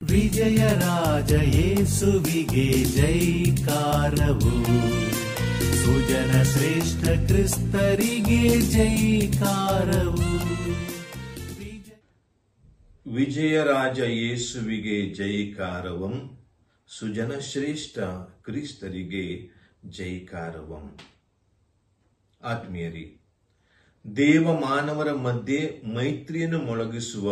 ವಿಜಯರಾಜ ಯೇಸುವಿಗೆ ಜೈಕಾರವು, ಸುಜನ ಶ್ರೇಷ್ಠ ಕ್ರಿಸ್ತರಿಗೆ ಜೈಕಾರವು. ವಿಜಯರಾಜ ಯೇಸುವಿಗೆ ಜೈಕಾರವಂ, ಸುಜನ ಶ್ರೇಷ್ಠ ಕ್ರಿಸ್ತರಿಗೆ ಜೈಕಾರವಂ. ಆತ್ಮೀಯರಿ, ದೇವ ಮಾನವರ ಮಧ್ಯೆ ಮೈತ್ರಿಯನ್ನು ಮೊಳಗಿಸುವ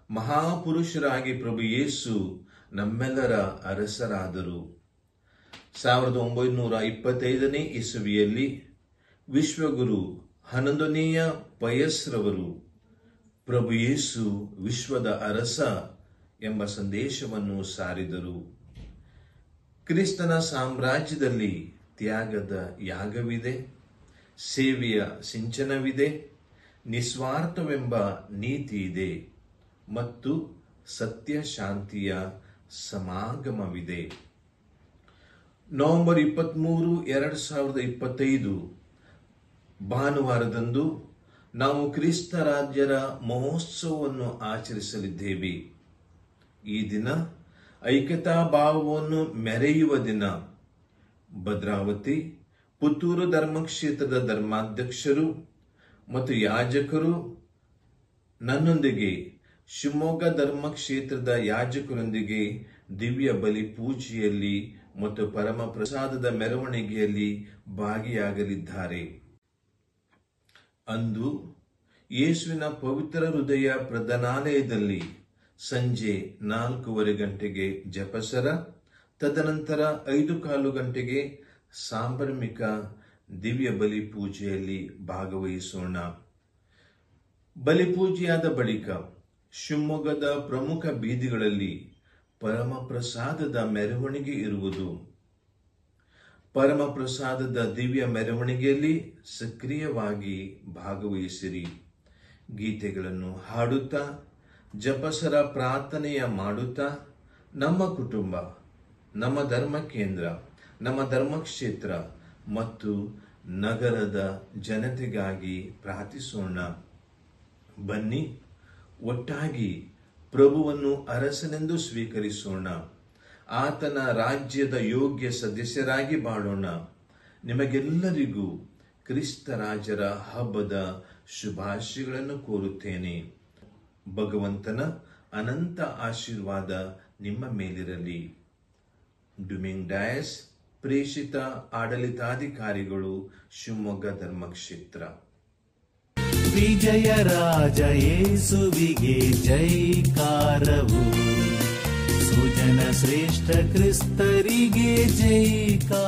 ಮಹಾಪುರುಷರಾಗಿ ಪ್ರಭು ಯೇಸು ನಮ್ಮೆಲ್ಲರ ಅರಸರಾದರು. 1925ನೇ ಇಸವಿಯಲ್ಲಿ ವಿಶ್ವಗುರು 11ನೇಯ ಪಯಸ್ರವರು ಪ್ರಭು ಯೇಸು ವಿಶ್ವದ ಅರಸ ಎಂಬ ಸಂದೇಶವನ್ನು ಸಾರಿದರು. ಕ್ರಿಸ್ತನ ಸಾಮ್ರಾಜ್ಯದಲ್ಲಿ ತ್ಯಾಗದ ಯಾಗವಿದೆ, ಸೇವೆಯ ಸಿಂಚನವಿದೆ, ನಿಸ್ವಾರ್ಥವೆಂಬ ನೀತಿ ಇದೆ ಮತ್ತು ಸತ್ಯ ಶಾಂತಿಯ ಸಮಾಗಮವಿದೆ. ನವೆಂಬರ್ 23, 2025 ಭಾನುವಾರದಂದು ನಾವು ಕ್ರಿಸ್ತ ರಾಜ್ಯರ ಮಹೋತ್ಸವವನ್ನು ಆಚರಿಸಲಿದ್ದೇವೆ. ಈ ದಿನ ಐಕ್ಯತಾ ಭಾವವನ್ನು ಮೆರೆಯುವ ದಿನ. ಭದ್ರಾವತಿ, ಪುತ್ತೂರು ಧರ್ಮಕ್ಷೇತ್ರದ ಧರ್ಮಾಧ್ಯಕ್ಷರು ಮತ್ತು ಯಾಜಕರು ನನ್ನೊಂದಿಗೆ ಶಿವಮೊಗ್ಗ ಧರ್ಮಕ್ಷೇತ್ರದ ಯಾಜಕರೊಂದಿಗೆ ದಿವ್ಯ ಬಲಿ ಪೂಜೆಯಲ್ಲಿ ಮತ್ತು ಪರಮ ಪ್ರಸಾದದ ಮೆರವಣಿಗೆಯಲ್ಲಿ ಭಾಗಿಯಾಗಲಿದ್ದಾರೆ. ಅಂದು ಯೇಸುವಿನ ಪವಿತ್ರ ಹೃದಯ ಪ್ರಧಾನಾಲಯದಲ್ಲಿ ಸಂಜೆ 4:15 ಗಂಟೆಗೆ ಜಪಸರ, ತದನಂತರ 5:15 ಗಂಟೆಗೆ ಸಾಂಭ್ರಮಿಕ ದಿವ್ಯ ಬಲಿ ಪೂಜೆಯಲ್ಲಿ ಭಾಗವಹಿಸೋಣ. ಬಲಿಪೂಜೆಯಾದ ಬಳಿಕ ಶಿವಮೊಗ್ಗದ ಪ್ರಮುಖ ಬೀದಿಗಳಲ್ಲಿ ಪರಮ ಪ್ರಸಾದದ ಮೆರವಣಿಗೆ ಇರುವುದು. ಪರಮ ಪ್ರಸಾದದ ದಿವ್ಯ ಮೆರವಣಿಗೆಯಲ್ಲಿ ಸಕ್ರಿಯವಾಗಿ ಭಾಗವಹಿಸಿರಿ. ಗೀತೆಗಳನ್ನು ಹಾಡುತ್ತಾ, ಜಪಸರ ಪ್ರಾರ್ಥನೆಯ ಮಾಡುತ್ತಾ ನಮ್ಮ ಕುಟುಂಬ, ನಮ್ಮ ಧರ್ಮ ಕೇಂದ್ರ, ನಮ್ಮ ಧರ್ಮಕ್ಷೇತ್ರ ಮತ್ತು ನಗರದ ಜನತೆಗಾಗಿ ಪ್ರಾರ್ಥಿಸೋಣ. ಬನ್ನಿ, ಒಟ್ಟಾಗಿ ಪ್ರಭುವನ್ನು ಅರಸನೆಂದು ಸ್ವೀಕರಿಸೋಣ. ಆತನ ರಾಜ್ಯದ ಯೋಗ್ಯ ಸದಸ್ಯರಾಗಿ ಬಾಳೋಣ. ನಿಮಗೆಲ್ಲರಿಗೂ ಕ್ರಿಸ್ತ ರಾಜರ ಹಬ್ಬದ ಶುಭಾಶಯಗಳನ್ನು ಕೋರುತ್ತೇನೆ. ಭಗವಂತನ ಅನಂತ ಆಶೀರ್ವಾದ ನಿಮ್ಮ ಮೇಲಿರಲಿ. ಡುಮಿಂಗ್ ಡಯಸ್, ಪ್ರೇಷಿತ ಆಡಳಿತಾಧಿಕಾರಿಗಳು, ಶಿವಮೊಗ್ಗ ಧರ್ಮಕ್ಷೇತ್ರ. ವಿಜಯರಾಜ ಯೇಸುವಿಗೆ ಜೈಕಾರವು, ಸುಜನ ಶ್ರೇಷ್ಠ ಕ್ರಿಸ್ತರಿಗೆ ಜೈಕಾರ.